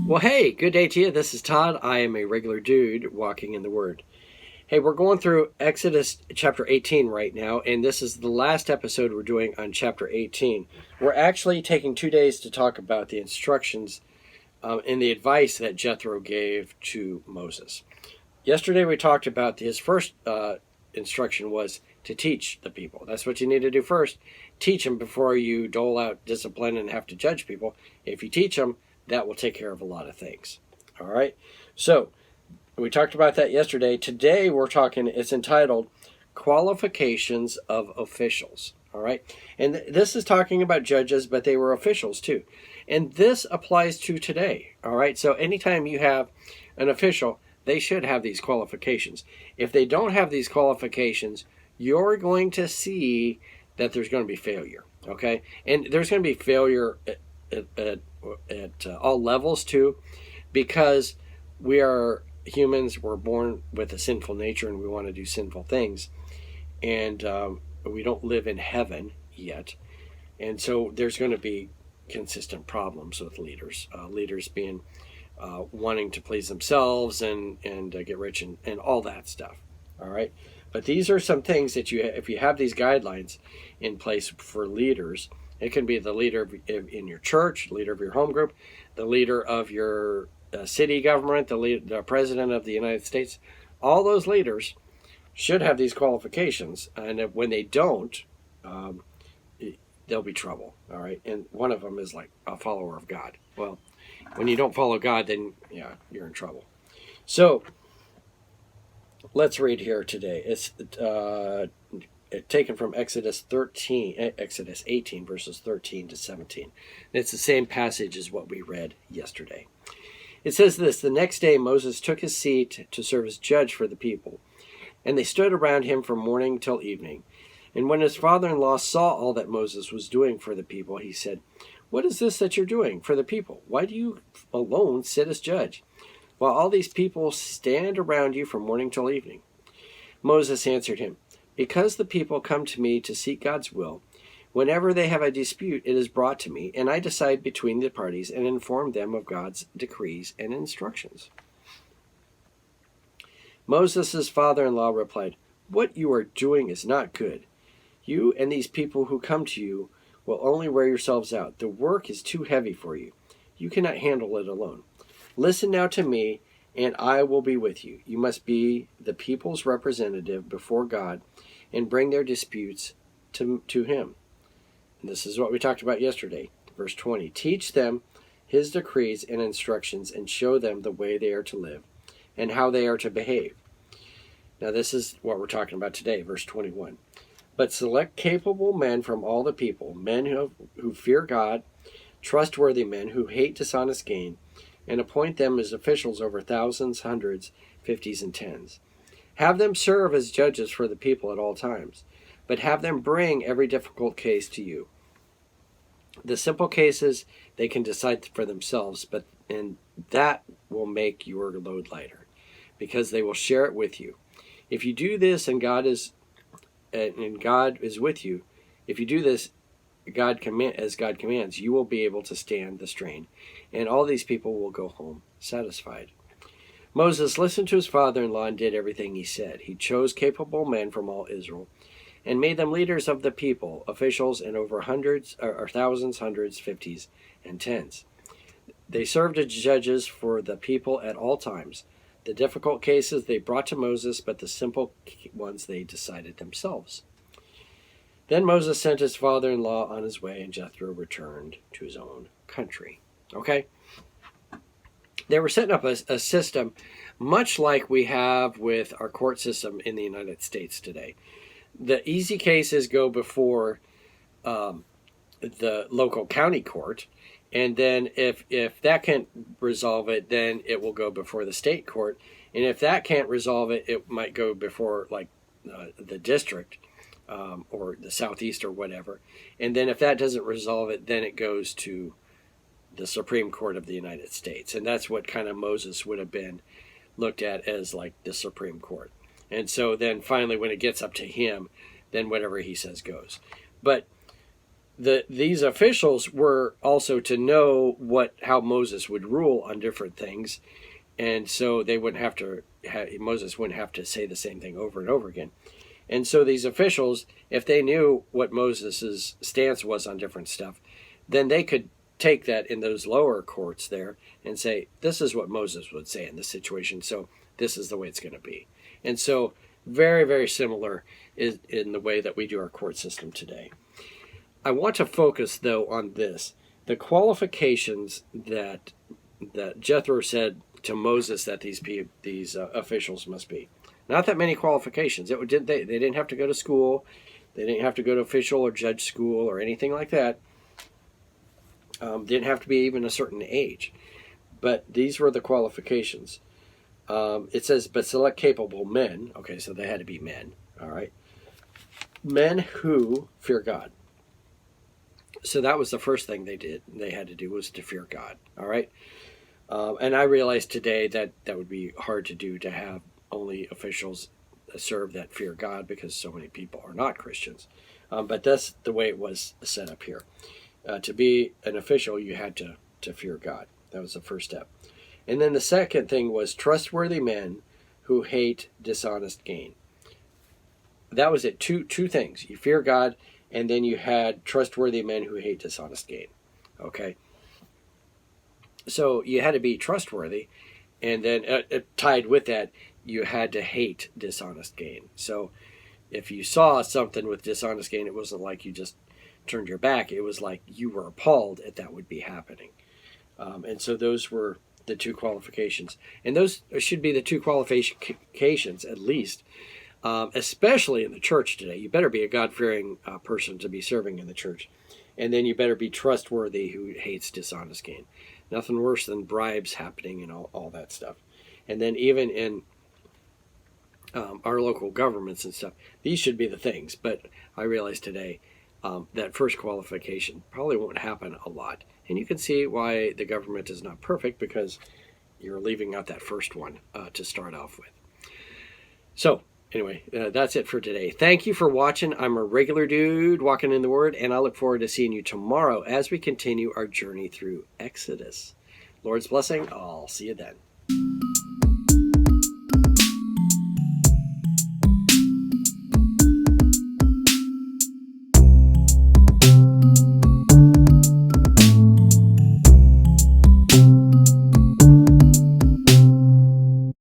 Well, hey, good day to you. This is Todd. I am a regular dude walking in the Word. Hey, we're going through Exodus chapter 18 right now, and this is the last episode we're doing on chapter 18. We're actually taking 2 days to talk about the instructions and the advice that Jethro gave to Moses. Yesterday we talked about his first instruction was to teach the people. That's what you need to do first. Teach them before you dole out discipline and have to judge people. If you teach them, that will take care of a lot of things. All right? So, we talked about that yesterday. Today we're talking, it's entitled Qualifications of Officials. All right? And this is talking about judges, but they were officials too. And this applies to today. All right? So, anytime you have an official, they should have these qualifications. If they don't have these qualifications, you're going to see that there's going to be failure. Okay? And there's going to be failure at all levels too, because we are humans. We're born with a sinful nature and we want to do sinful things, and we don't live in heaven yet, and so there's going to be consistent problems with leaders being wanting to please themselves and get rich and all that stuff. All right, but these are some things that if you have these guidelines in place for leaders. It can be the leader in your church, leader of your home group, the leader of your city government, the president of the United States. All those leaders should have these qualifications, and when they don't, there'll be trouble. All right, and one of them is like a follower of God. Well, when you don't follow God, then yeah, you're in trouble. So let's read here today. It's taken from Exodus 18, verses 13 to 17. It's the same passage as what we read yesterday. It says this: The next day Moses took his seat to serve as judge for the people, and they stood around him from morning till evening. And when his father-in-law saw all that Moses was doing for the people, he said, "What is this that you're doing for the people? Why do you alone sit as judge, while all these people stand around you from morning till evening?" Moses answered him, "Because the people come to me to seek God's will. Whenever they have a dispute, it is brought to me, and I decide between the parties and inform them of God's decrees and instructions." Moses' father-in-law replied, "What you are doing is not good. You and these people who come to you will only wear yourselves out. The work is too heavy for you. You cannot handle it alone. Listen now to me, and I will be with you. You must be the people's representative before God and bring their disputes to him." And this is what we talked about yesterday. Verse 20, "Teach them his decrees and instructions and show them the way they are to live and how they are to behave." Now this is what we're talking about today, verse 21. "But select capable men from all the people, men who fear God, trustworthy men who hate dishonest gain, and appoint them as officials over thousands, hundreds, fifties, and tens. Have them serve as judges for the people at all times, but have them bring every difficult case to you. The simple cases they can decide for themselves, and that will make your load lighter, because they will share it with you. If you do this, and God is with you, if you do this as God commands, you will be able to stand the strain, and all these people will go home satisfied." Moses listened to his father-in-law and did everything he said. He chose capable men from all Israel and made them leaders of the people, officials, and over thousands, hundreds, fifties, and tens. They served as judges for the people at all times. The difficult cases they brought to Moses, but the simple ones they decided themselves. Then Moses sent his father-in-law on his way, and Jethro returned to his own country. Okay? They were setting up a system much like we have with our court system in the United States today. The easy cases go before the local county court, and then if that can't resolve it, then it will go before the state court, and if that can't resolve it, it might go before the district or the southeast or whatever, and then if that doesn't resolve it, then it goes to the Supreme Court of the United States. And that's what kind of Moses would have been looked at as like the Supreme Court. And so then finally when it gets up to him, then whatever he says goes. But these officials were also to know how Moses would rule on different things, and so they wouldn't have to Moses wouldn't have to say the same thing over and over again. And so these officials, if they knew what Moses's stance was on different stuff, then they could take that in those lower courts there and say, this is what Moses would say in this situation, so this is the way it's going to be. And so very, very similar in the way that we do our court system today. I want to focus, though, on this. The qualifications that Jethro said to Moses that these officials must be. Not that many qualifications. They didn't have to go to school. They didn't have to go to official or judge school or anything like that. Didn't have to be even a certain age. But these were the qualifications. It says, but select capable men. Okay, so they had to be men. All right. Men who fear God. So that was the first thing they had to do was to fear God. All right. And I realize today that would be hard to do, to have only officials serve that fear God, because so many people are not Christians. But that's the way it was set up here. To be an official, you had to fear God. That was the first step. And then the second thing was trustworthy men who hate dishonest gain. That was it. Two things. You fear God, and then you had trustworthy men who hate dishonest gain. Okay? So you had to be trustworthy, and then tied with that, you had to hate dishonest gain. So if you saw something with dishonest gain, it wasn't like you just turned your back. It was like you were appalled at that would be happening. And so those were the two qualifications. And those should be the two qualifications, at least, especially in the church today. You better be a God-fearing person to be serving in the church. And then you better be trustworthy who hates dishonest gain. Nothing worse than bribes happening and all that stuff. And then even in our local governments and stuff, these should be the things. But I realize today that first qualification probably won't happen a lot. And you can see why the government is not perfect, because you're leaving out that first one to start off with. So anyway, that's it for today. Thank you for watching. I'm a regular dude walking in the Word, and I look forward to seeing you tomorrow as we continue our journey through Exodus. Lord's blessing. I'll see you then.